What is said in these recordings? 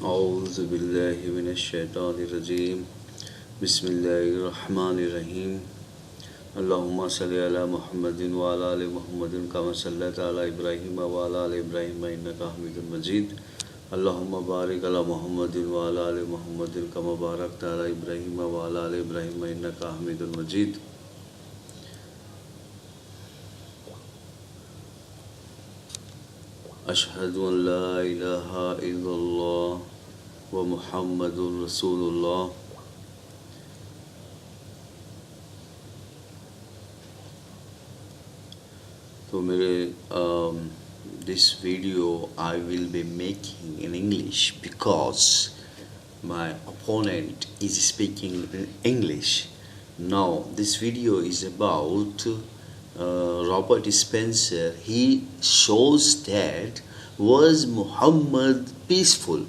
أعوذ بالله من الشيطان الرجيم بسم الله الرحمن الرحيم اللهم صل على محمد وعلى آل محمد كما صليت على إبراهيم وعلى آل إبراهيم إنك حميد مجيد اللهم بارك على محمد وعلى آل محمد كما باركت على إبراهيم وعلى آل إبراهيم إنك حميد مجيد أشهد أن لا إله إلا الله ومحمد رسول الله तो this video I will be making in English because my opponent is speaking in English. Now this video is about Robert Spencer. He shows that was Muhammad peaceful.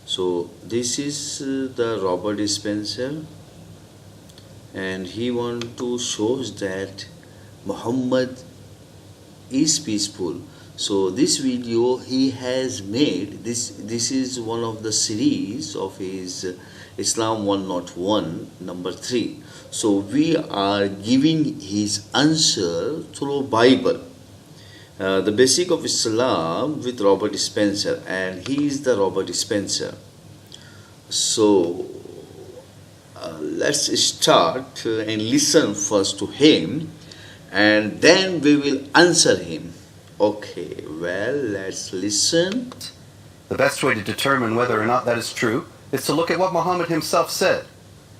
So this is the Robert Spencer, and he want to shows that Muhammad is peaceful. So this video he has made, this is one of the series of his Islam 101 number 3. So we are giving his answer through Bible, the basic of Islam with Robert Spencer, and he is the Robert Spencer. So let's start and listen first to him, and then we will answer him. Okay, well, let's listen. The best way to determine whether or not that is true is to look at what Muhammad himself said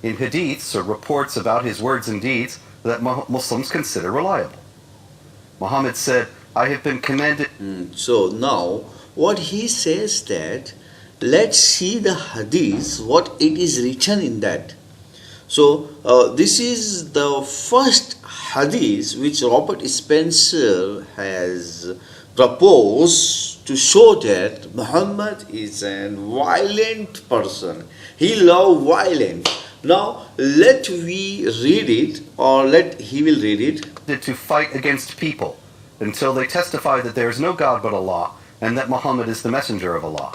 in hadiths or reports about his words and deeds that Muslims consider reliable. Muhammad said, I have been commanded. So now what he says that, let's see the hadith, what it is written in that. So this is the first hadith which Robert Spencer has proposed to show that Muhammad is a violent person. He loves violence. Now let we read it, or he will read it. To fight against people until they testify that there is no God but Allah and that Muhammad is the messenger of Allah.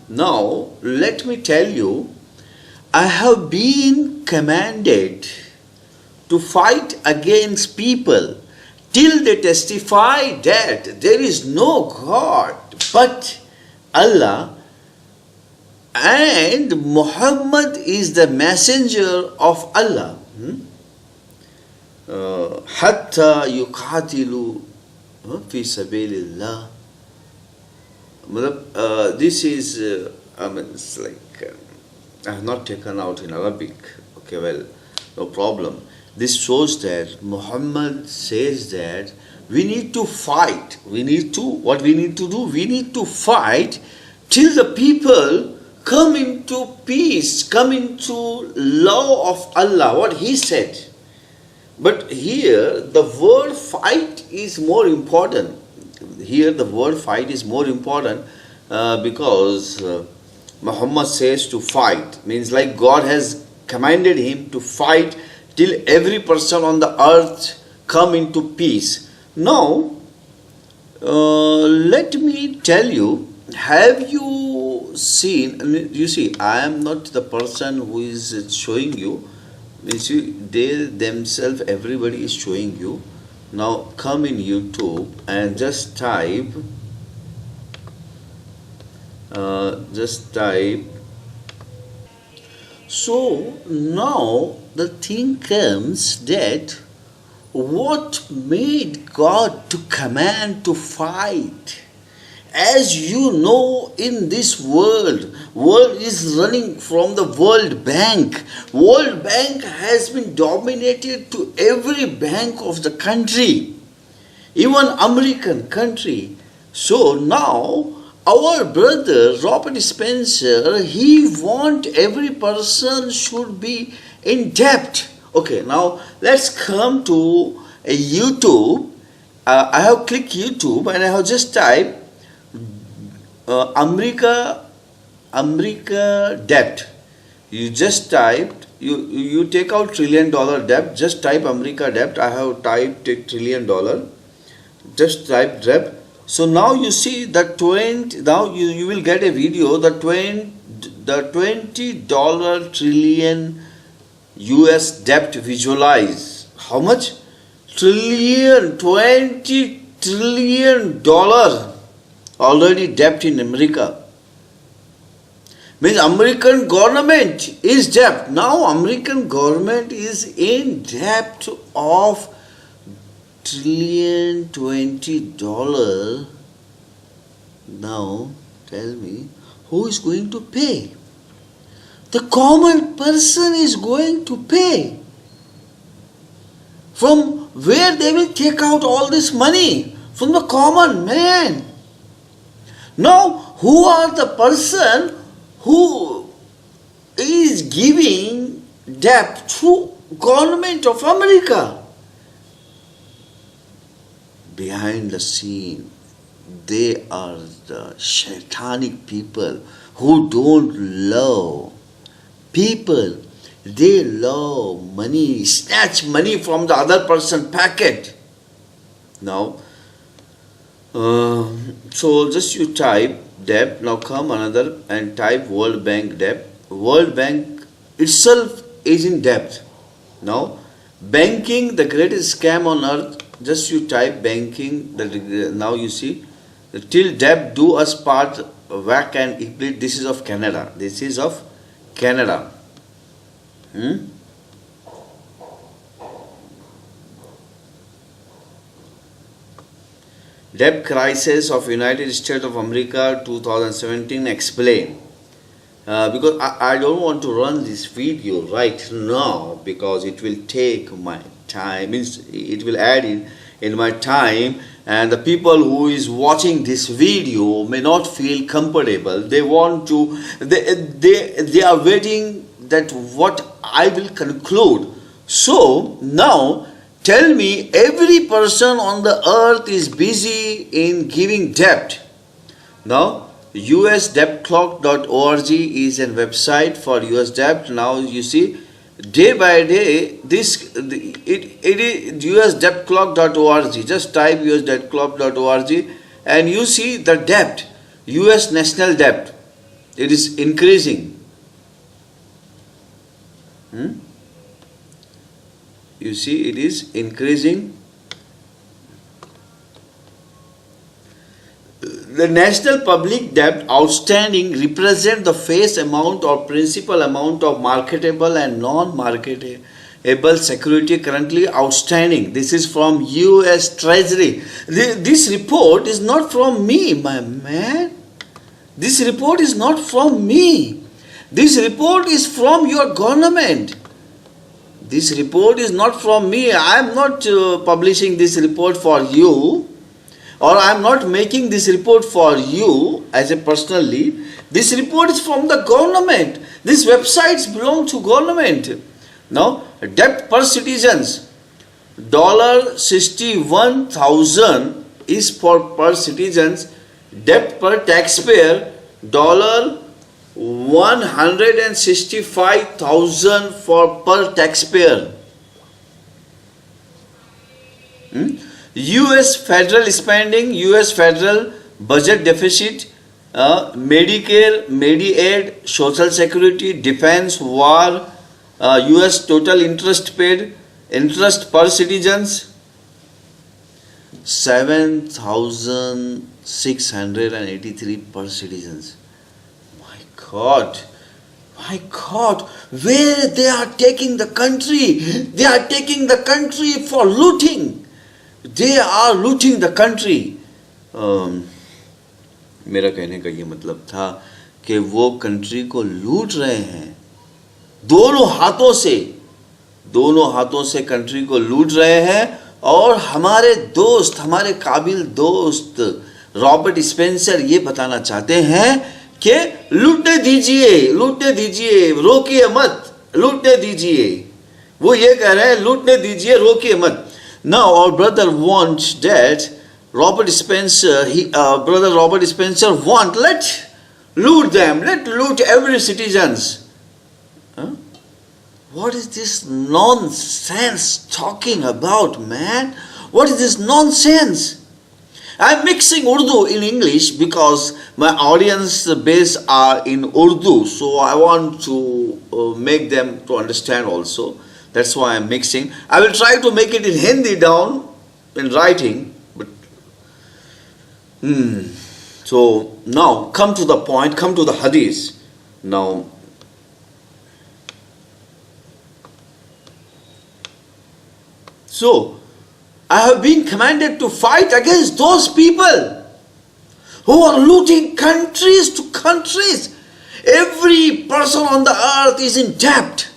Now let me tell you, I have been commanded to fight against people till they testify that there is no God but Allah and Muhammad is the messenger of Allah. Hatta yuqatilu fi sabilillah. This is it's like I have not taken out in Arabic. Okay, well, no problem. This shows that Muhammad says that we need to fight. We need to fight till the people come into peace, come into law of Allah, what he said. But here the word fight is more important. Here the word fight is more important because Muhammad says to fight, means like God has commanded him to fight till every person on the earth come into peace. Now let me tell you, have you seen, you see, I am not the person who is showing you. You see, they themselves, everybody is showing you. Now come in YouTube and just type so now the thing comes that what made God to command to fight? As you know, in this world is running from the World Bank. World Bank has been dominated to every bank of the country, even American country. So now our brother Robert Spencer, he want every person should be in debt. Okay, now let's come to a YouTube. I have clicked YouTube and I have just typed America debt. You just typed, you take out $1 trillion debt, just type America debt. I have typed $1 trillion. Just type debt. So now you see the 20, now you will get a video, the $20 trillion US debt visualize. How much? Trillion, $20 trillion already debt in America. Means American government is debt. Now American government is in debt of trillion $20. Now tell me, who is going to pay? The common person is going to pay. From where they will take out all this money? From the common man. Now, who are the person who is giving debt to government of America? Behind the scene, they are the shaitanic people who don't love people. They love money, snatch money from the other person's packet. Now, so just you type debt, now come another and type World Bank debt. World Bank itself is in debt. Now, banking, the greatest scam on earth, just you type banking, now you see, till debt do us part, whack and split. This is of Canada. This is of Canada. Debt crisis of United States of America 2017 explain. Because I don't want to run this video right now because it will take my time, means it will add in my time, and the people who is watching this video may not feel comfortable. They want to, they are waiting that what I will conclude. So now tell me, every person on the earth is busy in giving debt. Now usdebtclock.org is a website for US debt. Now you see, day by day, it is usdebtclock.org. Just type usdebtclock.org and you see the debt, US national debt. It is increasing. You see, it is increasing. The national public debt outstanding represent the face amount or principal amount of marketable and non-marketable security currently outstanding. This is from US Treasury. This report is not from me, my man. This report is not from me. This report is from your government. This report is not from me. I am not publishing this report for you, or I am not making this report for you as a personally. This report is from the government. These websites belong to government. Now, debt per citizens, $61,000 is for per citizens. Debt per taxpayer, $165,000 for per taxpayer. US federal spending, US federal budget deficit, Medicare, Medicaid, Social Security, Defense, War, US total interest paid, interest per citizens, $7,683 per citizens. My God, where they are taking the country? They are taking the country for looting. They are looting the country. मेरा कहने का ये मतलब था कि वो country को लूट रहे हैं, दोनों हाथों से कंट्री को लूट रहे हैं. और हमारे दोस्त, हमारे काबिल दोस्त रॉबर्ट स्पेंसर ये बताना चाहते हैं कि लूटने दीजिए, रोकिए मत, लूटने दीजिए. वो ये कह रहे हैं, लूटने दीजिए, रोकिए मत. Now our brother wants that Robert Spencer, brother Robert Spencer let loot them, let loot every citizens. What is this nonsense talking about, man? What is this nonsense? I'm mixing Urdu in English because my audience base are in Urdu, so I want to make them to understand also. That's why I'm mixing. I will try to make it in Hindi down in writing, but so now come to the point, come to the hadith. Now so I have been commanded to fight against those people who are looting countries to countries. Every person on the earth is in debt.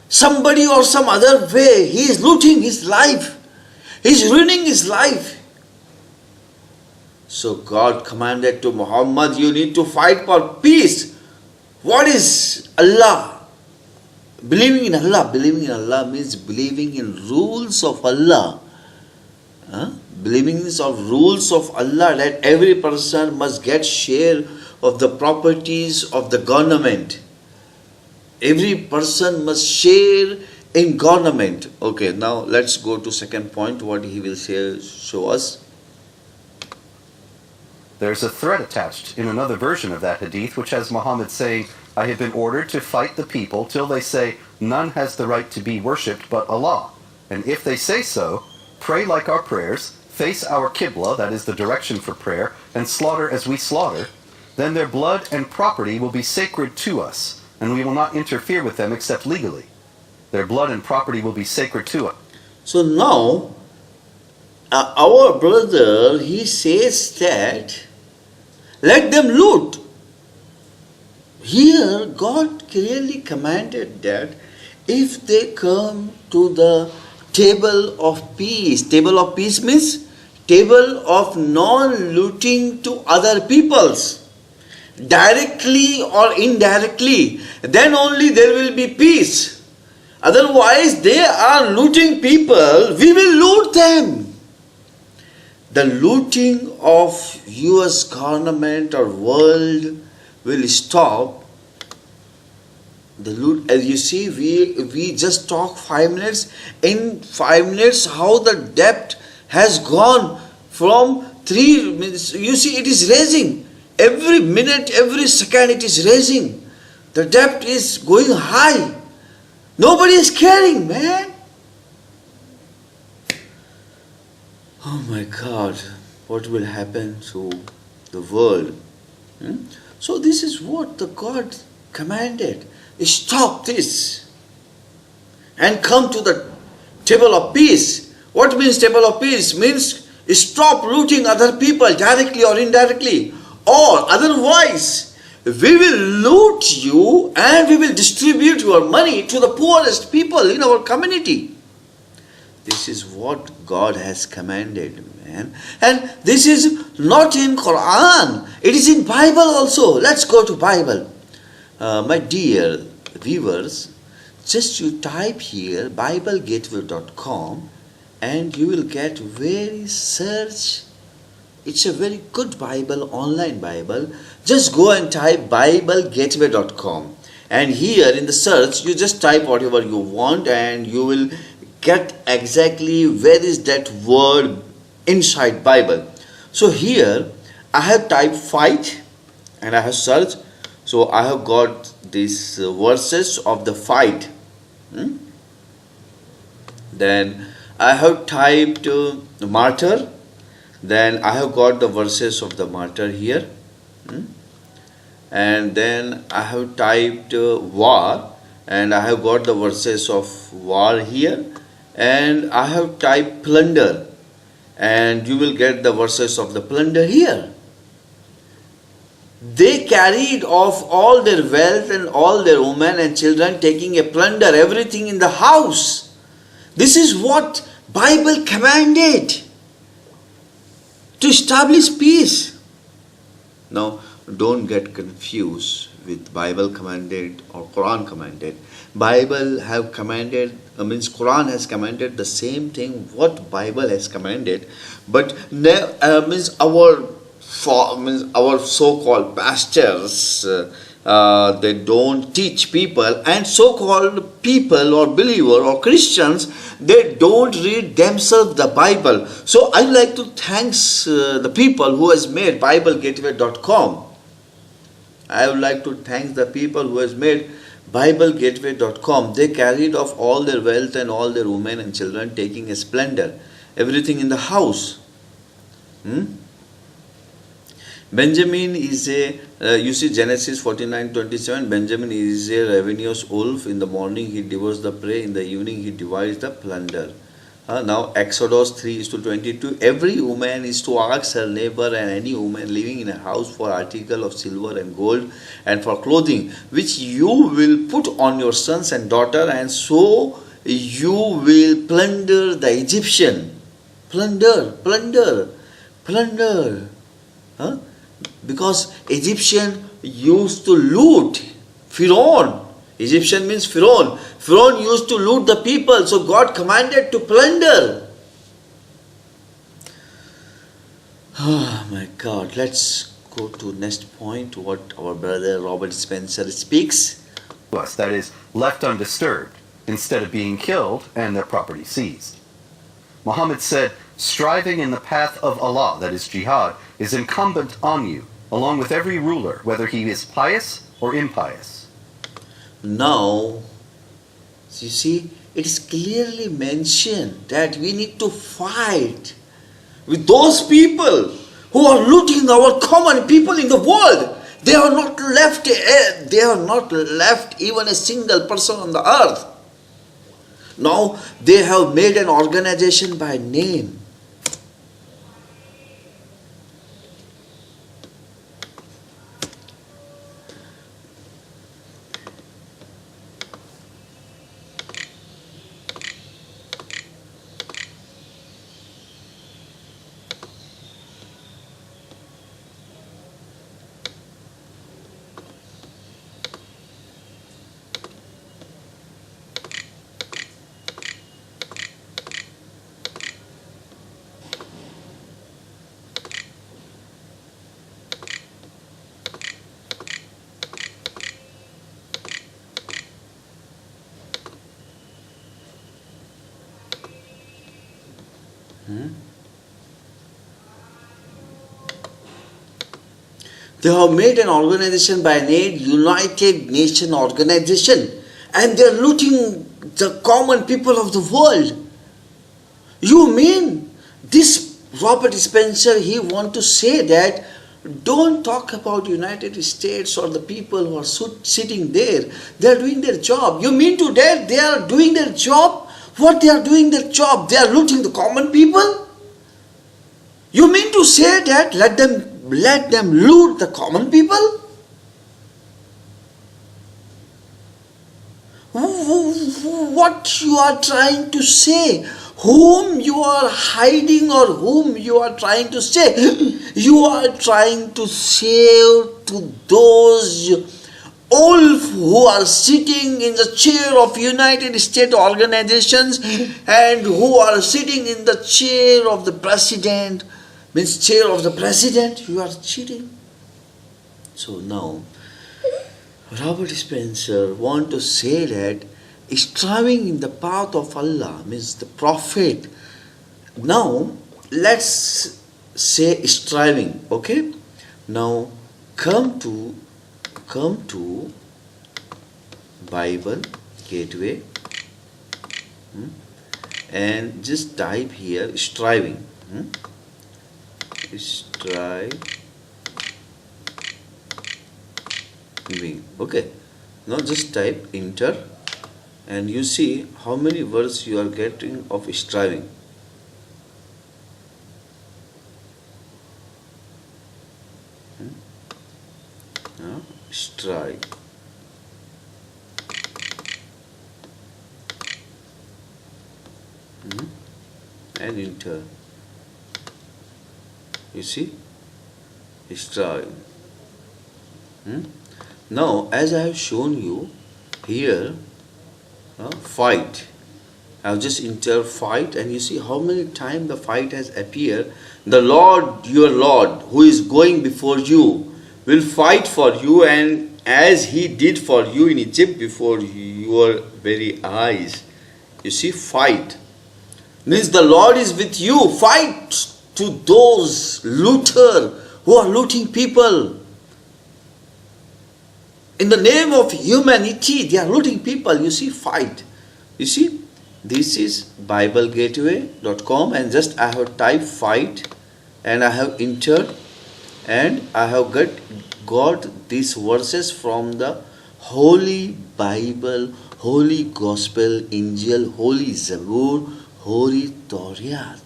Somebody or some other way, he is looting his life. He is ruining his life. So God commanded to Muhammad, you need to fight for peace. What is Allah? Believing in Allah. Believing in Allah means believing in rules of Allah. Believing in rules of Allah, that every person must get share of the properties of the government. Every person must share in government. Okay, now let's go to second point, what he will show us. There's a threat attached in another version of that hadith which has Muhammad saying, I have been ordered to fight the people till they say none has the right to be worshipped but Allah. And if they say so, pray like our prayers, face our Qibla, that is the direction for prayer, and slaughter as we slaughter, then their blood and property will be sacred to us, and we will not interfere with them except legally. Their blood and property will be sacred to us. So now, our brother, he says that, let them loot. Here, God clearly commanded that if they come to the table of peace means table of non-looting to other peoples, directly or indirectly, then only there will be peace. Otherwise, they are looting people, we will loot them. The looting of US government or world will stop. The loot, as you see, we just talk 5 minutes. In 5 minutes, how the debt has gone from 3 minutes. You see, it is raising. Every minute, every second, it is raising. The debt is going high. Nobody is caring, man. Oh my God, what will happen to the world? So this is what the God commanded. Stop this and come to the table of peace. What means table of peace? Means stop looting other people directly or indirectly. Or otherwise, we will loot you and we will distribute your money to the poorest people in our community. This is what God has commanded, man. And this is not in Quran. It is in Bible also. Let's go to Bible. My dear viewers, just you type here biblegateway.com and you will get very search. It's a very good Bible, online Bible. Just go and type biblegateway.com and here in the search you just type whatever you want and you will get exactly where is that word inside Bible. So here I have typed fight and I have searched. So I have got these verses of the fight. Then I have typed martyr. Then I have got the verses of the martyr here. And then I have typed war. And I have got the verses of war here. And I have typed plunder. And you will get the verses of the plunder here. They carried off all their wealth and all their women and children, taking a plunder, everything in the house. This is what Bible commanded to establish peace. Now, don't get confused with Bible commanded or Quran commanded. Bible have commanded, means Quran has commanded the same thing what Bible has commanded, but means our so-called pastors, they don't teach people, and so-called people or believer or Christians, they don't read themselves the Bible. So I like to thanks the people who has made BibleGateway.com. I would like to thank the people who has made BibleGateway.com. They carried off all their wealth and all their women and children, taking a splendor, everything in the house. Benjamin is you see Genesis 49:27, Benjamin is a ravenous wolf. In the morning he devours the prey, in the evening he divides the plunder. Now Exodus 3:22, every woman is to ask her neighbor and any woman living in a house for article of silver and gold and for clothing, which you will put on your sons and daughter, and so you will plunder the Egyptian. Plunder. Because Egyptian used to loot. Pharaoh. Egyptian means Pharaoh. Pharaoh used to loot the people, so God commanded to plunder. Oh my God. Let's go to next point, what our brother Robert Spencer speaks. That is, left undisturbed, instead of being killed and their property seized. Muhammad said, striving in the path of Allah, that is jihad, is incumbent on you, along with every ruler, whether he is pious or impious. Now, you see, it is clearly mentioned that we need to fight with those people who are looting our common people in the world. They are not left even a single person on the earth. Now they have made an organization by name. They have made an organization by name United Nations Organization, and they are looting the common people of the world. You mean this Robert Spencer, he want to say that don't talk about United States or the people who are sitting there. They are doing their job. You mean to that they are doing their job? What they are doing their job? They are looting the common people? You mean to say that let them loot the common people? What you are trying to say? Whom you are hiding or whom you are trying to say? You are trying to say to those wolves who are sitting in the chair of United States organizations and who are sitting in the chair of the president, means chair of the president, you are cheating. So now, Robert Spencer want to say that striving in the path of Allah means the Prophet. Now, let's say striving, okay? Now, come to Bible Gateway and just type here striving. Striving. Okay. Now just type enter and you see how many words you are getting of striving. Strive. And enter. You see, strive. Now, as I have shown you here, fight. I have just entered fight, and you see how many times the fight has appeared. The Lord, your Lord, who is going before you, will fight for you, and as he did for you in Egypt before your very eyes. You see, fight. Means the Lord is with you. Fight to those looter who are looting people. In the name of humanity, they are looting people. You see, fight. You see, this is BibleGateway.com, and just I have typed fight and I have entered, and I have got these verses from the Holy Bible, Holy Gospel, Injil, Holy Zabur, Holy Torah.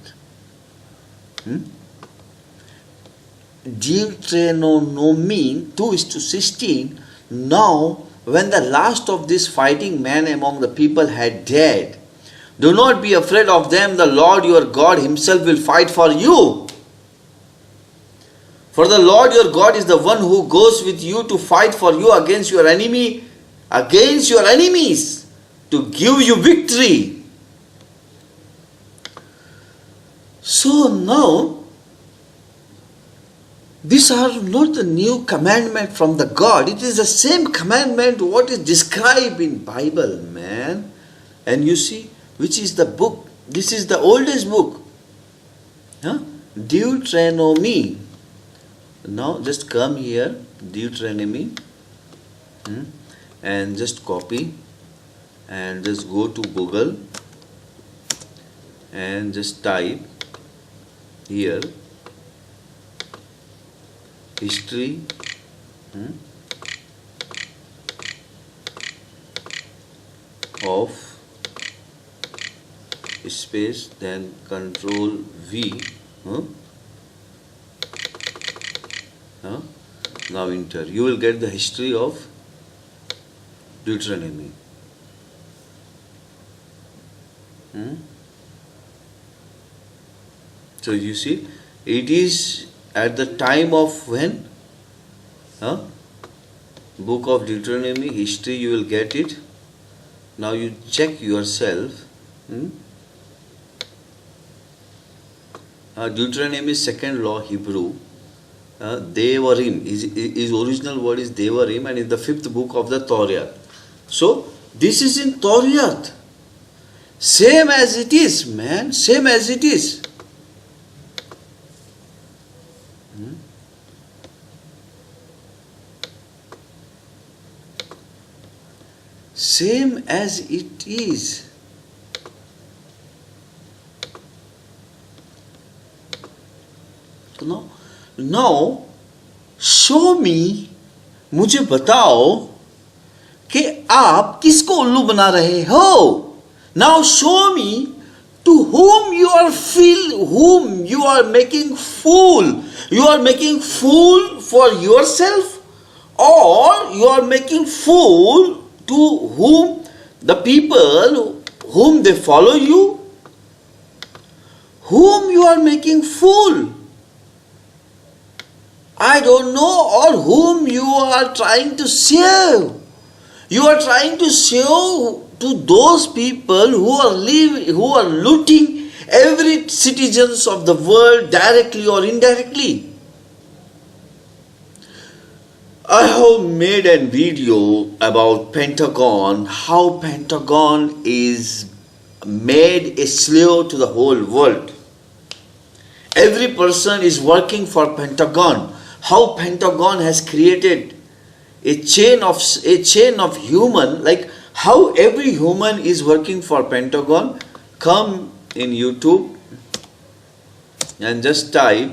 Deuteronomy 2:16. Now, when the last of this fighting man among the people had died, do not be afraid of them. The Lord your God himself will fight for you. For the Lord your God is the one who goes with you to fight for you against your enemy, against your enemies, to give you victory. So now, these are not the new commandment from the God. It is the same commandment what is described in Bible, man. And you see, which is the book? This is the oldest book. Deuteronomy. Now just come here, Deuteronomy, and just copy and just go to Google and just type here history of space, then Control V. Now enter. You will get the history of Deuteronomy. So you see, it is at the time of when? Book of Deuteronomy, history, you will get it. Now you check yourself. Deuteronomy second law, Hebrew. Devarim, his original word is Devarim, and is the fifth book of the Torah. So this is in Torah. Same as it is, man. Same as it is. Same as it is. So now show me, मुझे बताओ कि आप किसको उल्लू बना रहे हो. Now show me to whom you are making fool. You are making fool for yourself, or you are making fool to whom the people whom they follow you, whom you are making fool. I don't know, or whom you are trying to save. You are trying to save to those people who are looting every citizens of the world directly or indirectly. I have made a video about Pentagon, how Pentagon is made a slave to the whole world. Every person is working for Pentagon. How Pentagon has created a chain of human, like how every human is working for Pentagon. Come in YouTube and just type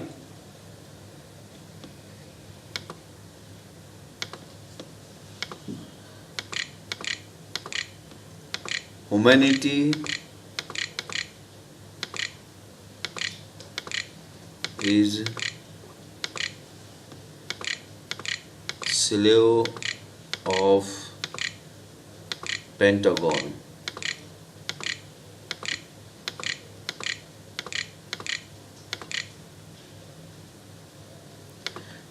humanity is slave of Pentagon.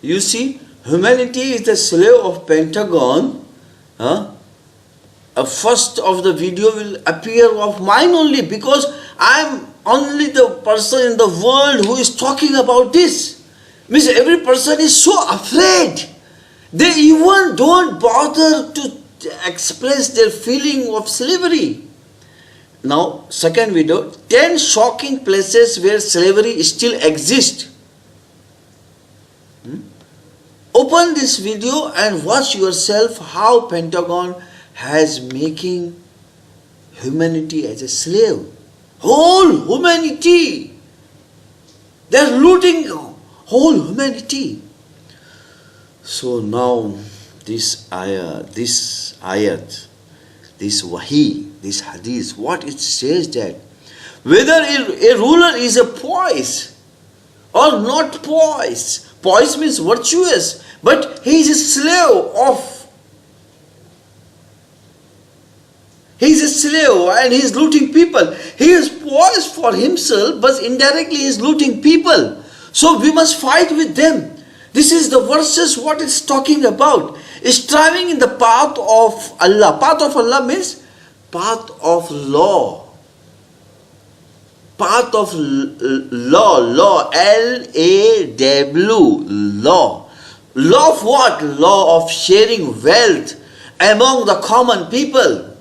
You see, humanity is the slave of Pentagon. First of the video will appear of mine only, because I am only the person in the world who is talking about this. Means every person is so afraid. They even don't bother to express their feeling of slavery. Now, second video, 10 shocking places where slavery still exists. Open this video and watch yourself how Pentagon has making humanity as a slave. Whole humanity. They're looting whole humanity. So now this ayat, this wahi, this hadith, what it says that whether a ruler is a poise or not poise. Poise means virtuous, but he is a slave of. He is a slave and he is looting people. He is poised for himself, but indirectly he is looting people. So we must fight with them. This is the verses what it's talking about. Striving in the path of Allah. Path of Allah means path of law. Path of law, L-A-W, law. Law of what? Law of sharing wealth among the common people.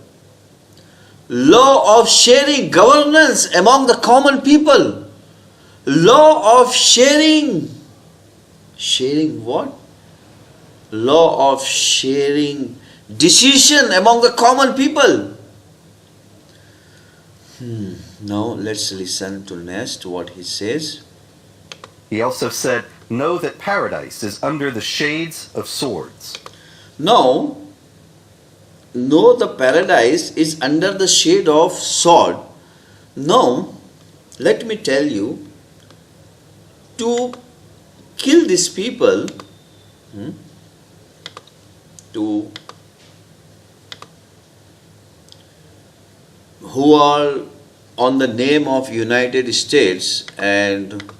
Law of sharing governance among the common people. Law of sharing. Sharing what? Law of sharing decision among the common people. Now let's listen to next what he says. He also said, know that paradise is under the shades of swords. Now, know the paradise is under the shade of sword. Now, let me tell you, to kill these people, who are on the name of United States and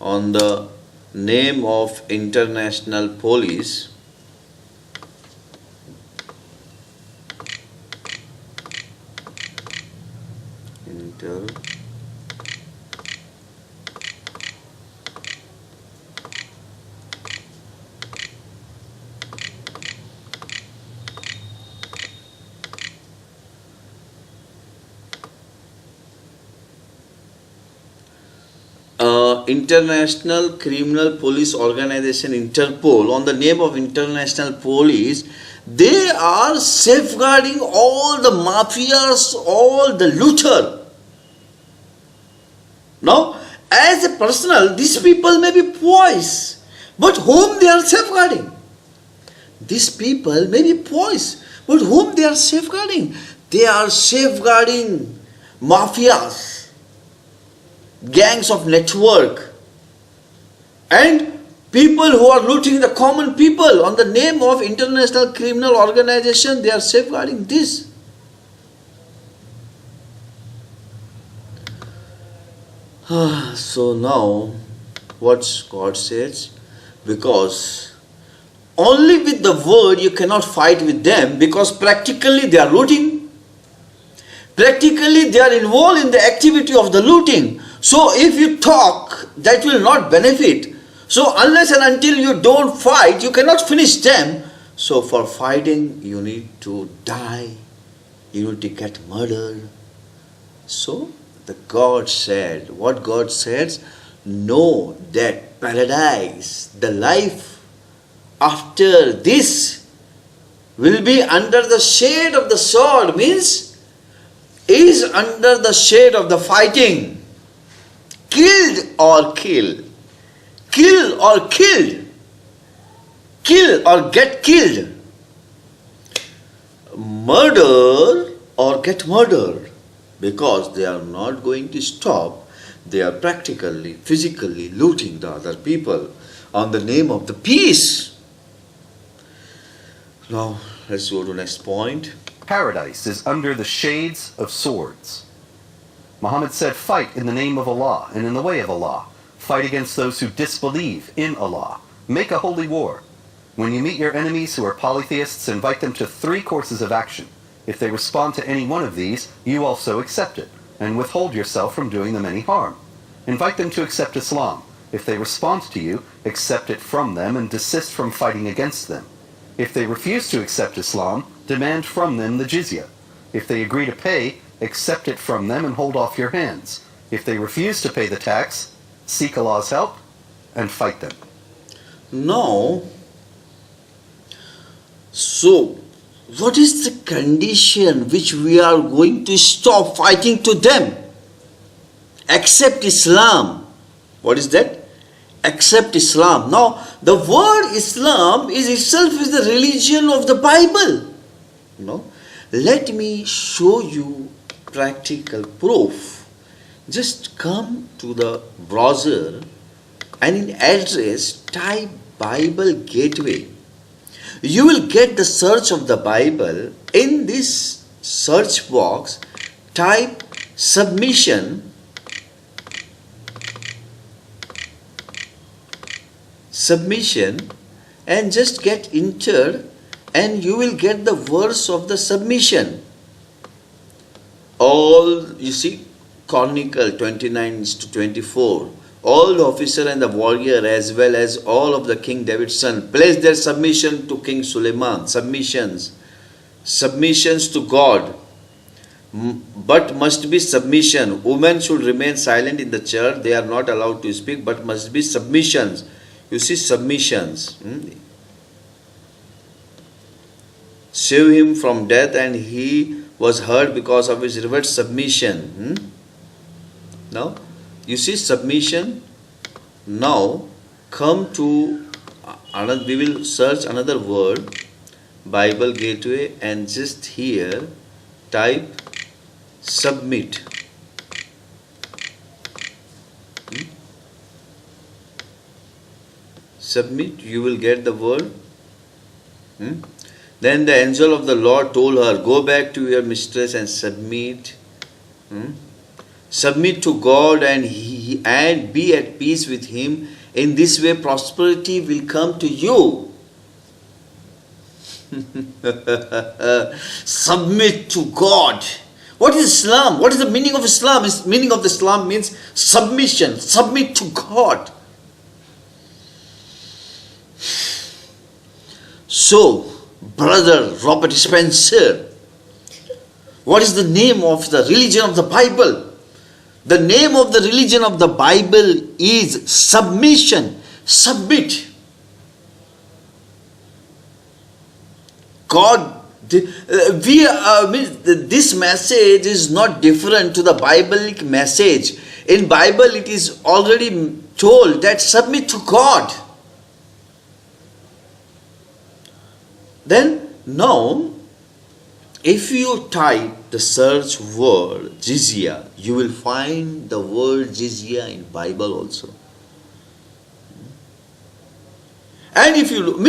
on the name of international police, International Criminal Police Organization, Interpol, on the name of international police, they are safeguarding all the mafias, all the looter. Now, as a personal, these people may be poised, but whom they are safeguarding? These people may be poised, but whom they are safeguarding? They are safeguarding mafias, gangs of network, and people who are looting the common people on the name of international criminal organization. They are safeguarding this. So now what God says, because only with the word you cannot fight with them, because practically they are looting, practically they are involved in the activity of the looting. So if you talk, that will not benefit. So unless and until you don't fight, you cannot finish them. So for fighting, you need to die. You need to get murdered. So the God said, what God says, know that paradise, the life after this will be under the shade of the sword, means is under the shade of the fighting. Killed or kill. Kill or killed. Kill or get killed. Murder or get murdered. Because they are not going to stop. They are practically, physically looting the other people on the name of the peace. Now, let's go to next point. Paradise is under the shades of swords. Muhammad said, fight in the name of Allah and in the way of Allah. Fight against those who disbelieve in Allah. Make a holy war. When you meet your enemies who are polytheists, invite them to 3 courses of action. If they respond to any one of these, you also accept it, and withhold yourself from doing them any harm. Invite them to accept Islam. If they respond to you, accept it from them and desist from fighting against them. If they refuse to accept Islam, demand from them the jizya. If they agree to pay, accept it from them and hold off your hands. If they refuse to pay the tax, seek Allah's help and fight them. Now, so what is the condition which we are going to stop fighting to them? Accept Islam. What is that? Accept Islam. Now, the word Islam is itself is the religion of the Bible. No? Let me show you practical proof. Just come to the browser and in address type Bible Gateway. You will get the search of the Bible. In this search box, type submission and just get entered and you will get the verse of the submission. All, you see, Chronicle 29:24. All the officer and the warrior as well as all of the King David's son place their submission to King Suleiman. Submissions to God. But must be submission. Women should remain silent in the church. They are not allowed to speak, but must be submissions. You see, submissions. Save him from death, and he was hurt because of his reverse submission. Now, you see submission. Now, come to another. We will search another word, Bible Gateway, and just here type submit. Submit, you will get the word. Then the angel of the Lord told her, go back to your mistress and submit. Submit to God and be at peace with Him. In this way prosperity will come to you. Submit to God. What is Islam? What is the meaning of Islam? The meaning of Islam means submission. Submit to God. So, Brother Robert Spencer, what is the name of the religion of the Bible? The name of the religion of the Bible is submission. Submit. God, this message is not different to the Biblic message. In Bible it is already told that submit to God. Then now, if you type the search word jizya, you will find the word jizya in Bible also. And if you look,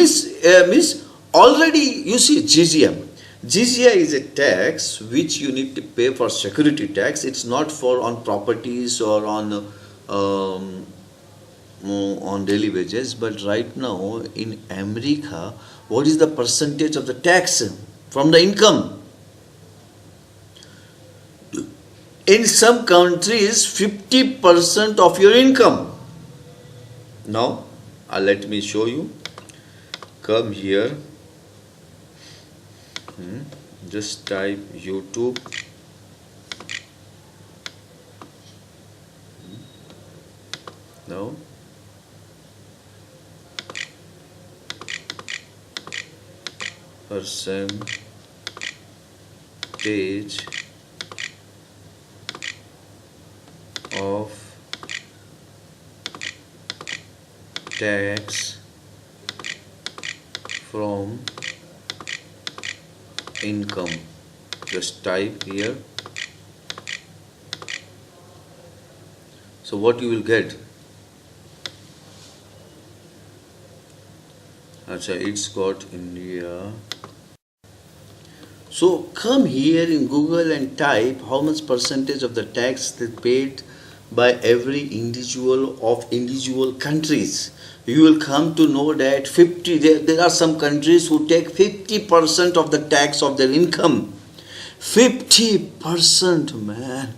already you see jizya. Jizya is a tax which you need to pay for security tax. It's not for on properties or on daily wages. But right now in America, what is the percentage of the tax from the income? In some countries, 50% of your income. Now, let me show you. Come here. Just type YouTube. Now, percentage of tax from income. Just type here. So what you will get? It's got India. So come here in Google and type how much percentage of the tax they paid by every individual of individual countries. You will come to know that there are some countries who take 50% of the tax of their income. 50%, man.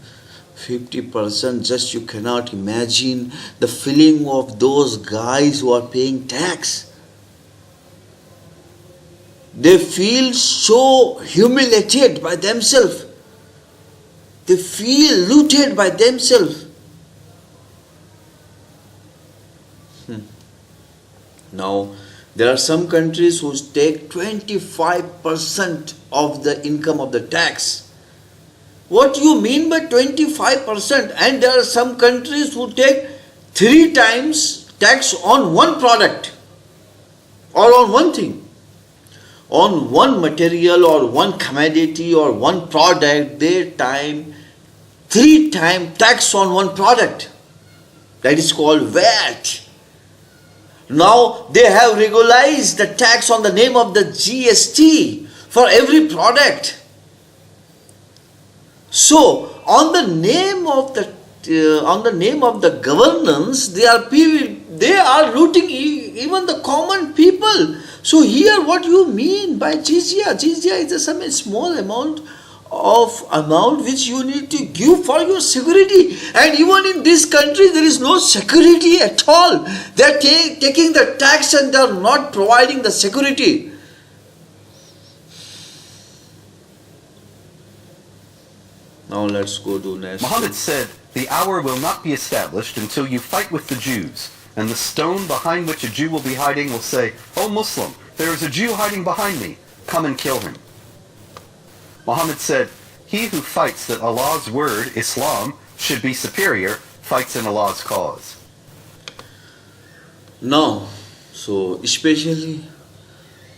50%, just you cannot imagine the feeling of those guys who are paying tax. They feel so humiliated by themselves. They feel looted by themselves. Now, there are some countries who take 25% of the income of the tax. What do you mean by 25%? And there are some countries who take 3 times tax on one product or on one thing. On one material or one commodity or one product, they time 3 times tax on one product. That is called VAT. Now they have regularized the tax on the name of the GST for every product. So on the name of the governance, they are looting even the common people. So here, what do you mean by jizya? Jizya is some small amount which you need to give for your security. And even in this country, there is no security at all. They are taking the tax and they are not providing the security. Now let's go to next. Muhammad said, "The hour will not be established until you fight with the Jews, and the stone behind which a Jew will be hiding will say, 'O Muslim, there is a Jew hiding behind me. Come and kill him.'" Muhammad said, "He who fights that Allah's word, Islam, should be superior, fights in Allah's cause." Now, so especially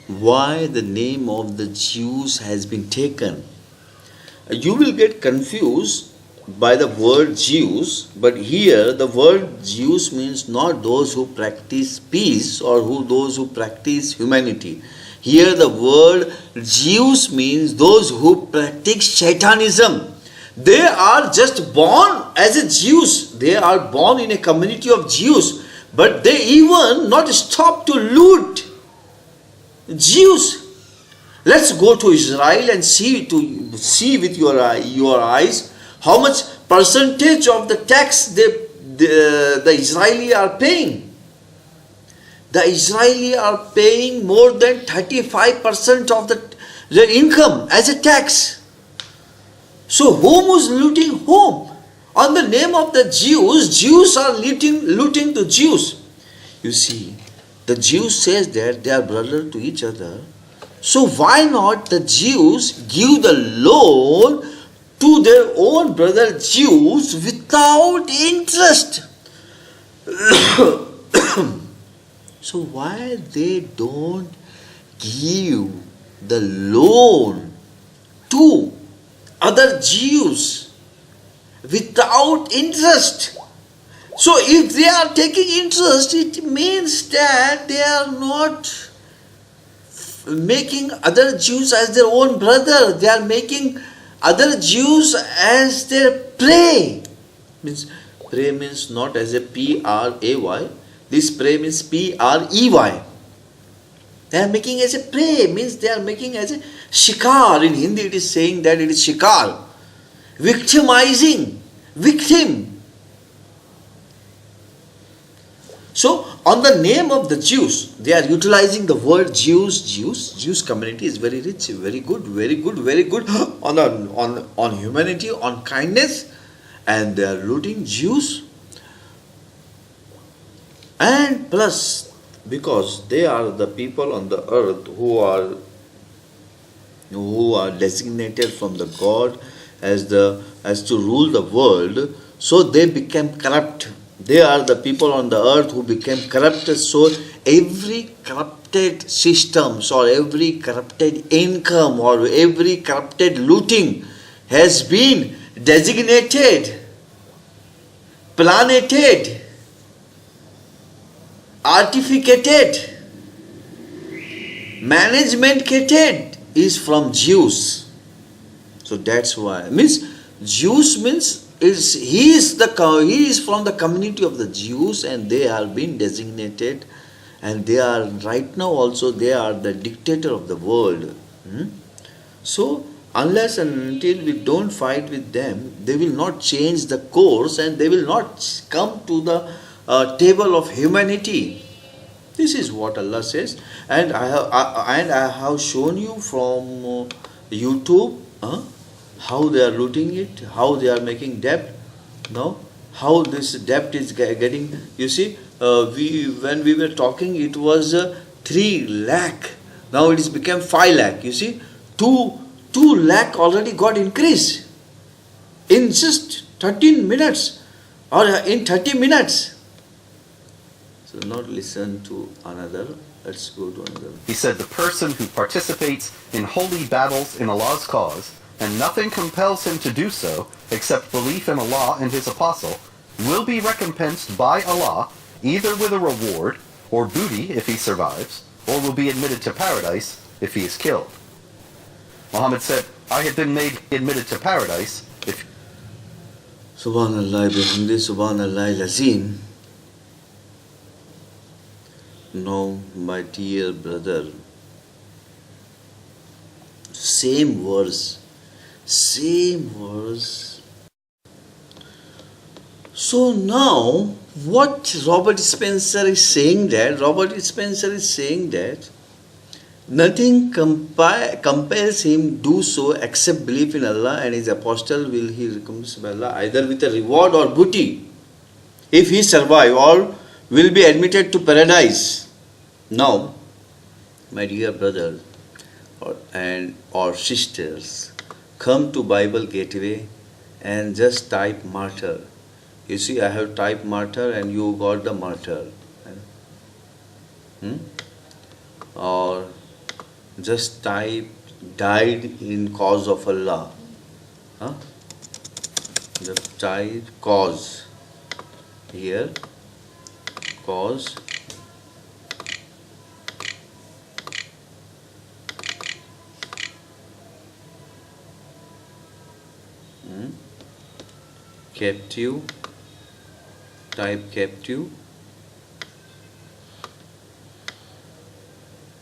why the name of the Jews has been taken. You will get confused by the word Jews, but here the word Jews means not those who practice peace or those who practice humanity. Here the word Jews means those who practice Shaitanism. They are just born as a Jews. They are born in a community of Jews, but they even not stop to loot Jews. Let's go to Israel and see with your eyes how much percentage of the tax the Israeli are paying. The Israeli are paying more than 35% of their income as a tax. So whom is looting whom? On the name of the Jews are looting the Jews. You see, the Jews says that they are brother to each other. So why not the Jews give the loan to their own brother Jews without interest? So why they don't give the loan to other Jews without interest? So if they are taking interest, it means that they are not making other Jews as their own brother. They are making other Jews as their prey. Prey means not as a P-R-A-Y. This prey means P-R-E-Y. They are making as a prey, means they are making as a shikar. In Hindi it is saying that it is shikar. Victimizing. Victim. So, on the name of the Jews, they are utilizing the word Jews. Jews community is very rich, very good on humanity, on kindness, and they are looting Jews. And plus, because they are the people on the earth who are designated from the God as to rule the world, so they became corrupt. They are the people on the earth who became corrupted. So every corrupted systems or every corrupted income or every corrupted looting has been designated, planeted, artificated, management-cated is from Jews. So that's why. Means Jews means he is from the community of the Jews, and they are being designated, and they are right now also they are the dictator of the world. So unless and until we don't fight with them, they will not change the course and they will not come to the table of humanity. This is what Allah says, and I have shown you from YouTube how they are looting it, how they are making debt. No, how this debt is getting. You see, when we were talking, it was 3 lakh. Now it has become 5 lakh. You see, 2 lakh already got increased in just 13 minutes or in 30 minutes. So not listen to another. Let's go to another. He said, the person who participates in holy battles in Allah's cause, and nothing compels him to do so except belief in Allah and His Apostle, will be recompensed by Allah either with a reward or booty if he survives, or will be admitted to paradise if he is killed. Muhammad said, I have been made admitted to paradise if... Subhanallah bihamdi, Subhanallah lazim. No, my dear brother, same verse. So now, what Robert Spencer is saying that, nothing compels him do so except belief in Allah and His Apostle will he recompensed by Allah either with a reward or booty if he survive, or will be admitted to paradise. Now, my dear brothers or sisters, come to Bible Gateway and just type martyr. You see, I have typed martyr and you got the martyr. Or just type died in cause of Allah. Just type cause. Here, cause. Captive, type captive.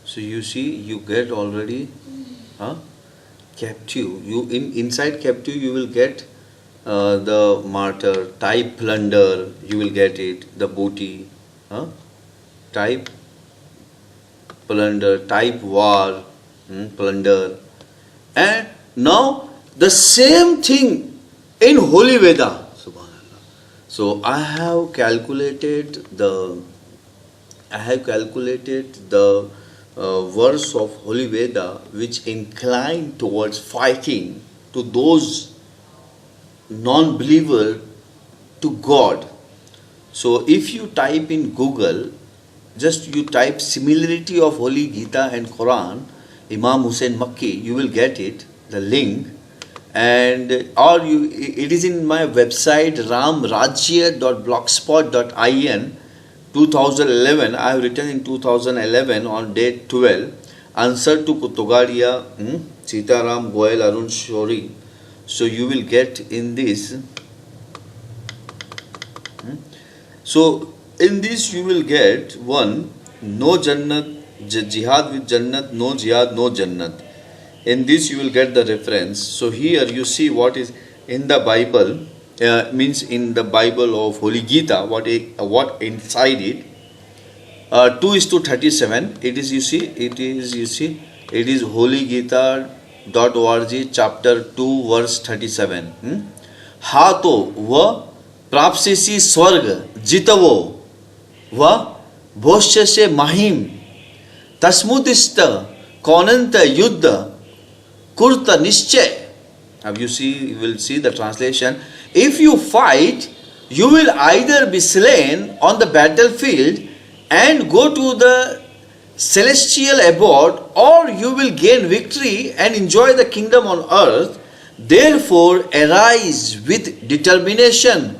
So you see, you get already captive. You inside captive you will get the martyr. Type plunder, you will get it. The booty. Type plunder. Type war. Plunder. And now the same thing in Holy Veda. Subhanallah. So I have calculated the verse of Holy Veda which incline towards fighting to those non-believer to God. So if you type in Google, just you type similarity of Holy Gita and Quran, Imam Hussain Makki, you will get it, the link. And it is in my website ramrajya.blogspot.in. 2011, I have written in 2011 on date 12, answer to Kutogaria, Sitaram, Goel, Arun Shori. So you will get in this. So in this you will get one, no Jannat, Jihad with Jannat, no Jihad, no Jannat. In this you will get the reference. So here you see what is in the Bible. Means in the Bible of Holy Gita, what inside it, 2:37. It is Holy Gita.org chapter 2 verse 37. हा तो वह प्राप्सेसी स्वर्ग जितवो वह भोष्य से महिम तस्मुदिस्त कौनंत युद्ध कुर्त निश्चय. Now you will see the translation. If you fight, you will either be slain on the battlefield and go to the celestial abode, or you will gain victory and enjoy the kingdom on earth. Therefore, arise with determination,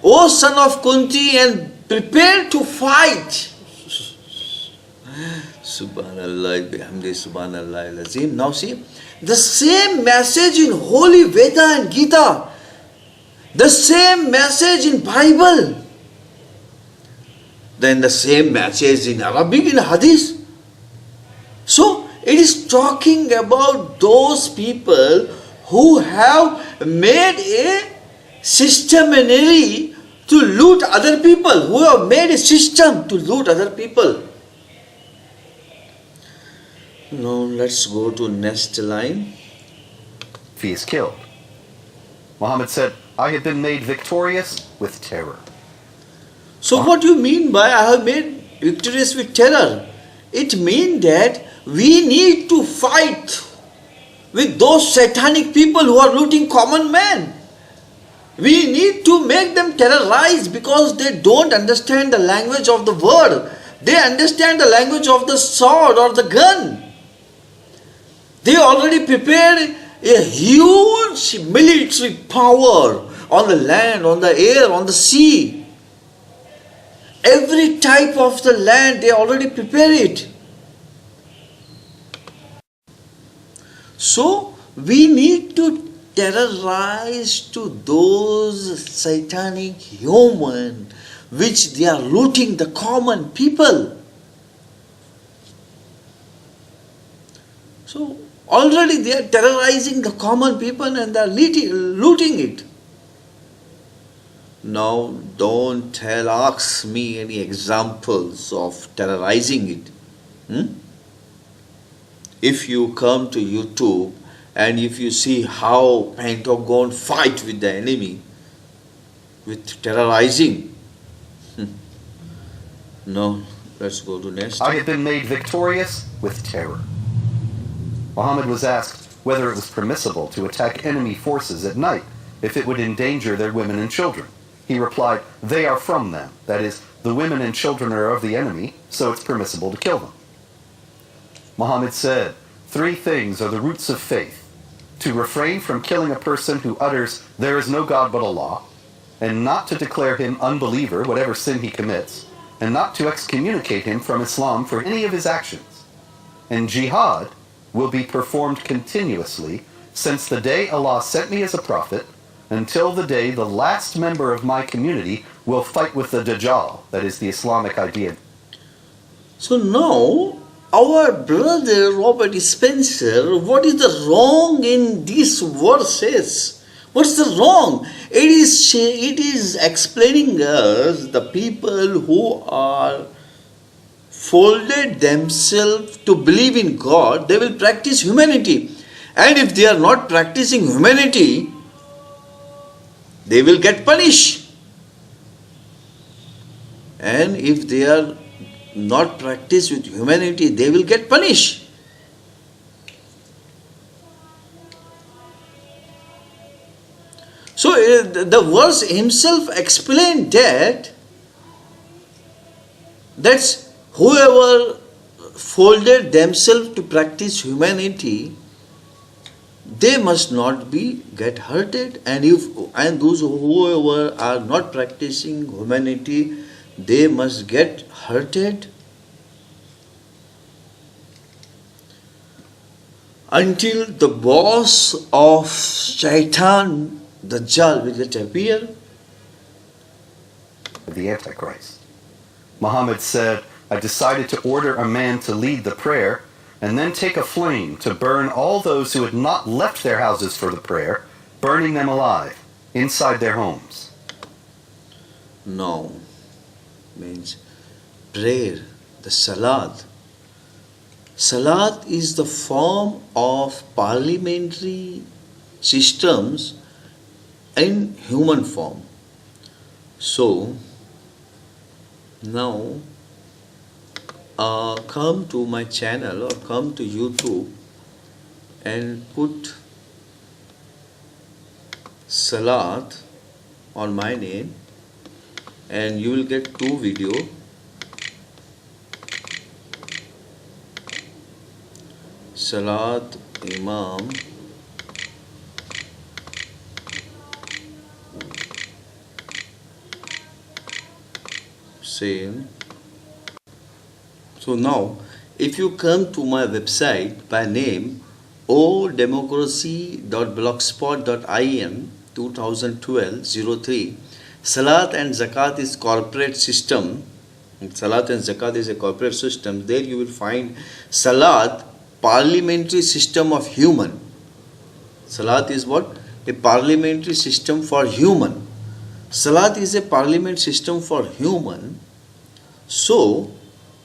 O son of Kunti, and prepare to fight. Subhanallah bihamdi, Subhanallah lazim. Now see, the same message in Holy Veda and Gita, the same message in Bible, then the same message in Arabic, in Hadith. So it is talking about those people who have made a systematically to loot other people, who have made a system to loot other people. Now let's go to next line. If he is killed. Muhammad said, I have been made victorious with terror. So what do you mean by I have made victorious with terror? It means that we need to fight with those satanic people who are looting common man. We need to make them terrorized because they don't understand the language of the word. They understand the language of the sword or the gun. They already prepared a huge military power on the land, on the air, on the sea. Every type of the land they already prepare it. So we need to terrorize to those satanic human which they are looting the common people. So already they are terrorizing the common people and they are looting it. Now don't ask me any examples of terrorizing it. If you come to YouTube and if you see how Pentagon fight with the enemy with terrorizing, no, let's go to next. I have been made victorious with terror. Muhammad was asked whether it was permissible to attack enemy forces at night if it would endanger their women and children. He replied, they are from them. That is, the women and children are of the enemy, so it's permissible to kill them. Muhammad said, 3 things are the roots of faith: to refrain from killing a person who utters, there is no God but Allah, and not to declare him unbeliever, whatever sin he commits, and not to excommunicate him from Islam for any of his actions. And jihad will be performed continuously since the day Allah sent me as a prophet until the day the last member of my community will fight with the Dajjal, that is the Islamic idea. So now, our brother Robert Spencer, what is the wrong in these verses? What's the wrong? It is explaining us the people who are folded themselves to believe in God, they will practice humanity. And if they are not practicing humanity, they will get punished. And if they are not practice with humanity, they will get punished. So the verse himself explained that's whoever folded themselves to practice humanity, they must not get hurted, and those whoever are not practicing humanity, they must get hurted until the boss of Shaitan, Dajjal, will get appear. The Antichrist. Muhammad said, I decided to order a man to lead the prayer and then take a flame to burn all those who had not left their houses for the prayer, burning them alive inside their homes. No, means prayer, the salat. Salat is the form of parliamentary systems in human form. So now come to my channel or come to YouTube and put Salat on my name and you will get 2 videos. Salat Imam Hussain. So now, if you come to my website by name odemocracy.blogspot.in 2012-03, Salat and Zakat is corporate system. Salat and Zakat is a corporate system. There you will find Salat, parliamentary system of human. Salat is what? A parliamentary system for human. Salat is a parliament system for human. So,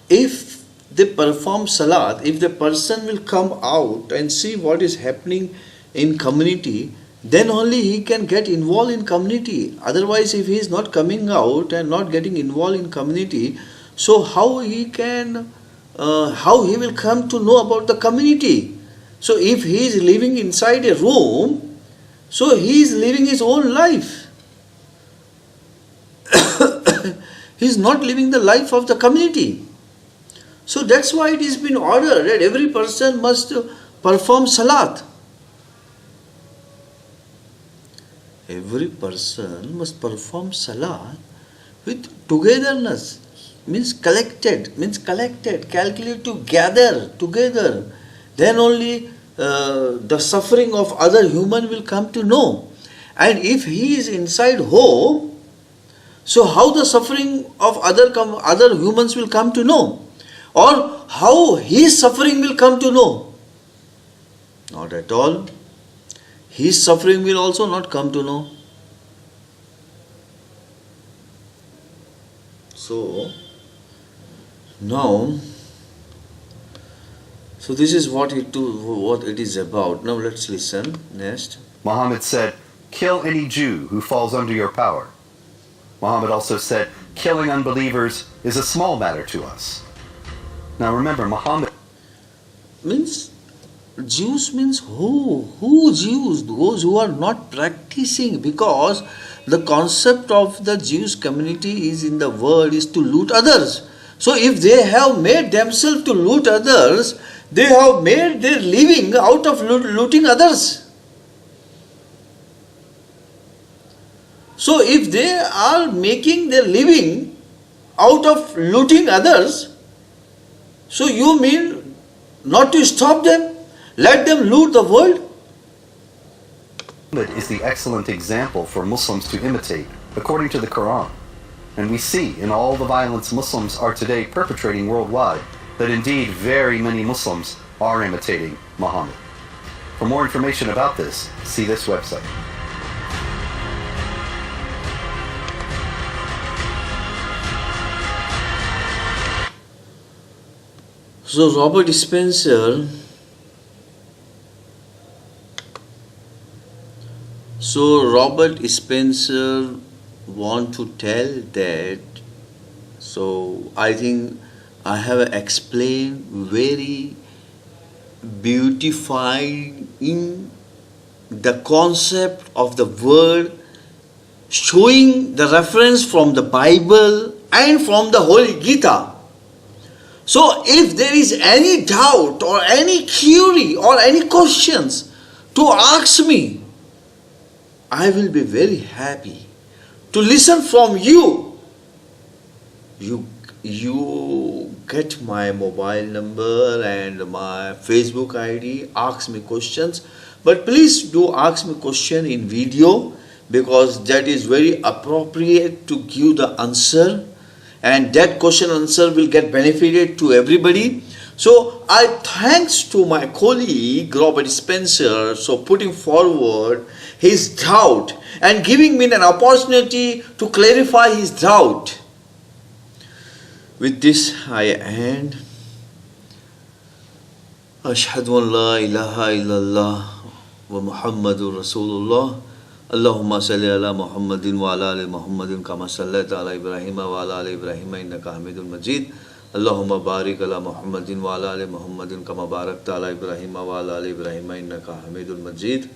if they perform salat, if the person will come out and see what is happening in community, then only he can get involved in community. Otherwise, if he is not coming out and not getting involved in community, so how he will come to know about the community? So if he is living inside a room, so he is living his own life. He is not living the life of the community. So that's why it has been ordered that every person must perform salat. Every person must perform salat with togetherness, means collected, calculate to gather together. Then only the suffering of other human will come to know. And if he is inside home, so how the suffering of other humans will come to know? Or how his suffering will come to know? Not at all. His suffering will also not come to know. So, now, so this is what it is about. Now let's listen next. Muhammad said, "Kill any Jew who falls under your power." Muhammad also said, "Killing unbelievers is a small matter to us." Now remember, Muhammad means Jews means who? Who Jews? Those who are not practicing, because the concept of the Jewish community is in the world is to loot others. So if they have made themselves to loot others, they have made their living out of looting others. So if they are making their living out of looting others, so you mean not to stop them? Let them loot the world? is the excellent example for Muslims to imitate, according to the Quran. And we see in all the violence Muslims are today perpetrating worldwide that indeed very many Muslims are imitating Muhammad. For more information about this, see this website. So Robert Spencer want to tell that, so I think I have explained very beautifying in the concept of the word, showing the reference from the Bible and from the Holy Gita. So if there is any doubt or any query or any questions to ask me, I will be very happy to listen from you. You get my mobile number and my Facebook ID, ask me questions. But please do ask me question in video, because that is very appropriate to give the answer. And that question answer will get benefited to everybody. So I thanks to my colleague Robert Spencer for putting forward his doubt and giving me an opportunity to clarify his doubt. With this I end. Ashhadu an la ilaha illallah wa Muhammadur Rasulullah. Allahumma salli ala Muhammadin wa ala ali Muhammadin kama sallaita ala Ibrahim wa ala ali Ibrahim innaka Hamidul Majid. Allahumma barik ala Muhammadin wa ala ali Muhammadin kama barakta ala Ibrahim wa ala ali Ibrahim innaka Hamidul Majid.